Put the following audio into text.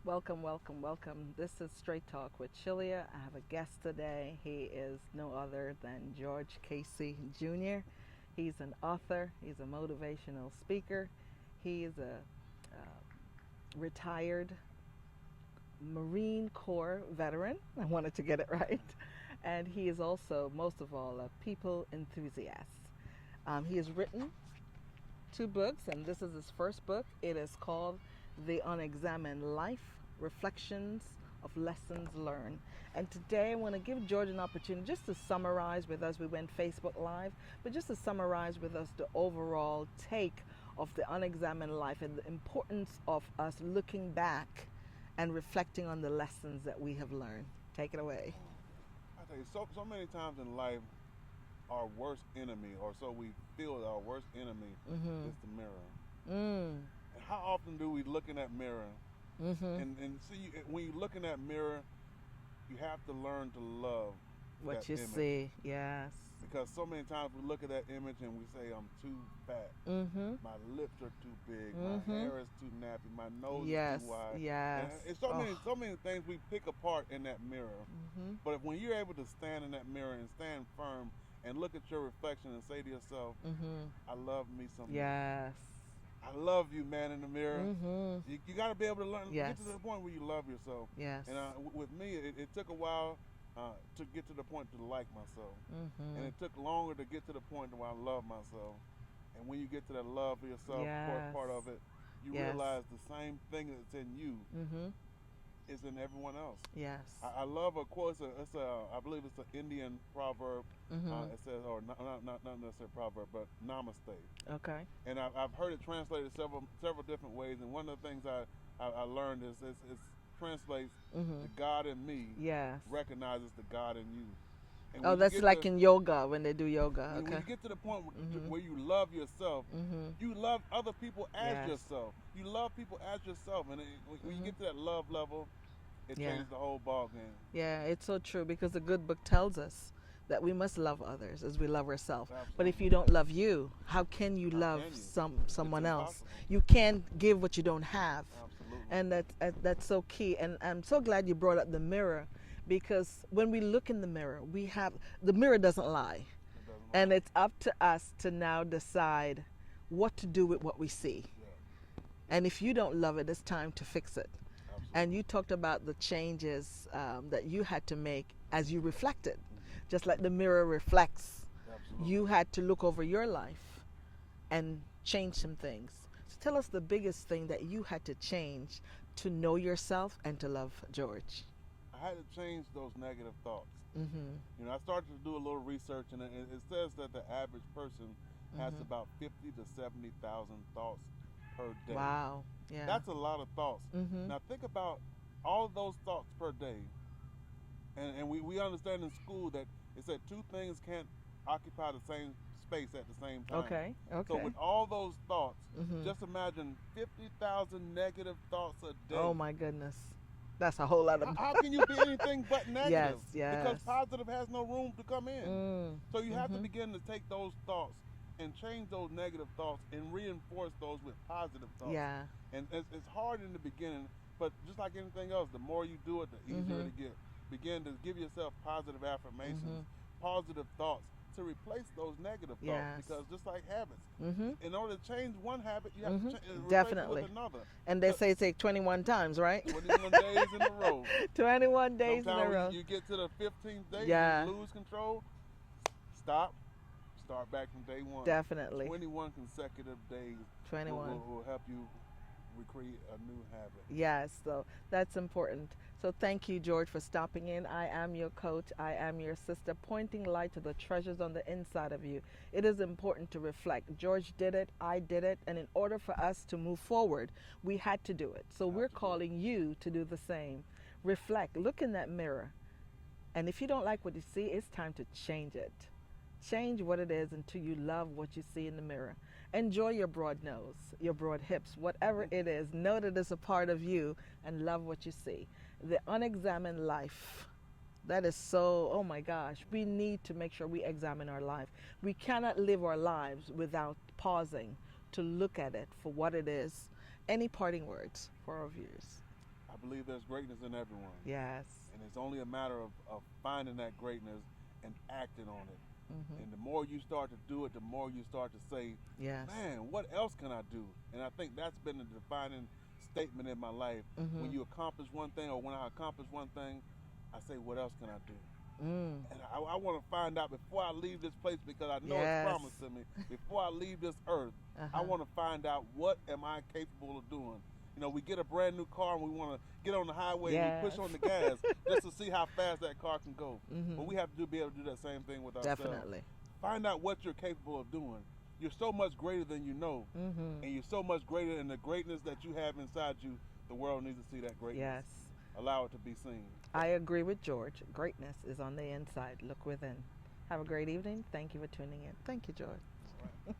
Welcome, welcome, welcome. This is Straight Talk with Chilia. I have a guest today. He is no other than George Casey Jr. He's an author, he's a motivational speaker, he is a retired Marine Corps veteran. I wanted to get it right. And he is also, most of all, a people enthusiast. He has written two books, and this is his first book. It is called The Unexamined Life Reflections of Lessons Learned. And today I want to give George an opportunity just to summarize with us. We went Facebook Live, but just to summarize with us the overall take of the unexamined life and the importance of us looking back and reflecting on the lessons that we have learned. Take it away. I tell you, so many times in life, our worst enemy, or so we feel that our worst enemy is the mirror. Mm. And how often do we look in that mirror and see, when you look in that mirror, you have to learn to love What that you image. see, yes. Because so many times we look at that image and we say, I'm too fat, my lips are too big, my hair is too nappy, my nose Yes, is too wide. yes. And it's so many things we pick apart in that mirror. But if, when you're able to stand in that mirror and stand firm and look at your reflection and say to yourself, I love me some. Yes. I love you, man, in the mirror. You got to be able to learn, Yes. get to the point where you love yourself. Yes. And with me, it took a while to get to the point to like myself. And it took longer to get to the point where I love myself. And when you get to that love for yourself Yes. part of it, you Yes. realize the same thing that's in you is in everyone else. Yes. I love a quote. I believe it's an Indian proverb. It says, or not necessarily proverb, but namaste. Okay. And I've heard it translated several different ways. And one of the things I learned is it translates the God in me Yes. recognizes the God in you. And Oh, when you that's get like to, in yoga when they do yoga. when Okay. you get to the point where you love yourself, you love other people as Yes. yourself. You love people as yourself, and when you get to that love level, it Yeah. changes the whole ball game. Yeah, it's so true because the good book tells us that we must love others as we love ourselves. But if you don't love you, how can you love can you? someone It's else? impossible. You can't give what you don't have. Absolutely. And that's so key. And I'm so glad you brought up the mirror, because when we look in the mirror, the mirror doesn't lie. It doesn't And matter. it's up to us to now decide what to do with what we see. Yeah, And if you don't love it, it's time to fix it. absolutely. And you talked about the changes that you had to make as you reflected. Just like the mirror reflects, Absolutely. you had to look over your life and change some things. So tell us the biggest thing that you had to change to know yourself and to love George. I had to change those negative thoughts. Mm-hmm. You know, I started to do a little research, and it says that the average person has about 50 to 70,000 thoughts per day. Wow. Yeah. That's a lot of thoughts. Now think about all of those thoughts per day. And we understand in school that it said two things can't occupy the same space at the same time. Okay. Okay. So with all those thoughts, Mhm. just imagine 50,000 negative thoughts a day. Oh my goodness. That's a whole lot of. How can you be anything but negative? Yes. Because positive has no room to come in. So you have to Mhm. begin to take those thoughts and change those negative thoughts and reinforce those with positive thoughts. Yeah. And it's hard in the beginning, but just like anything else, the more you do it, the easier it gets. Begin to give yourself positive affirmations, positive thoughts to replace those negative thoughts. Yes. Because just like habits, Mm-hmm. in order to change one habit, you have to replace Definitely. it with another. And they say take 21 times, right? 21 days in a row. 21 days in a Sometimes row. you get to the 15th day, Yeah. you lose control, stop, start back from day one. Definitely. 21 consecutive days 21. will help you recreate a new habit. Yes, so that's important. So thank you, George, for stopping in. I am your coach. I am your sister, pointing light to the treasures on the inside of you. It is important to reflect. George did it. I did it. And in order for us to move forward, we had to do it. So we're Absolutely. calling you to do the same. Reflect. Look in that mirror. And if you don't like what you see, it's time to change it. Change what it is until you love what you see in the mirror. Enjoy your broad nose, your broad hips, whatever it is. Know that it's a part of you and love what you see. The unexamined life. That is so, oh my gosh, we need to make sure we examine our life. We cannot live our lives without pausing to look at it for what it is. Any parting words for our viewers? I believe there's greatness in everyone. Yes. And it's only a matter of finding that greatness and acting on it. Mm-hmm. And the more you start to do it, the more you start to say, Yes. man, what else can I do? And I think that's been the defining statement in my life. Mm-hmm. When you accomplish one thing, or when I accomplish one thing, I say, what else can I do? Mm. And I want to find out before I leave this place, because I know Yes. it's promised to me. Before I leave this earth, I want to find out, what am I capable of doing? You know, we get a brand new car and we want to get on the highway and we push on the gas just to see how fast that car can go. Mm-hmm. But we have to be able to do that same thing with ourselves. Definitely. Find out what you're capable of doing. You're so much greater than you know. Mm-hmm. And you're so much greater in the greatness that you have inside you. The world needs to see that greatness. Yes. Allow it to be seen. I agree with George. Greatness is on the inside. Look within. Have a great evening. Thank you for tuning in. Thank you, George. All right.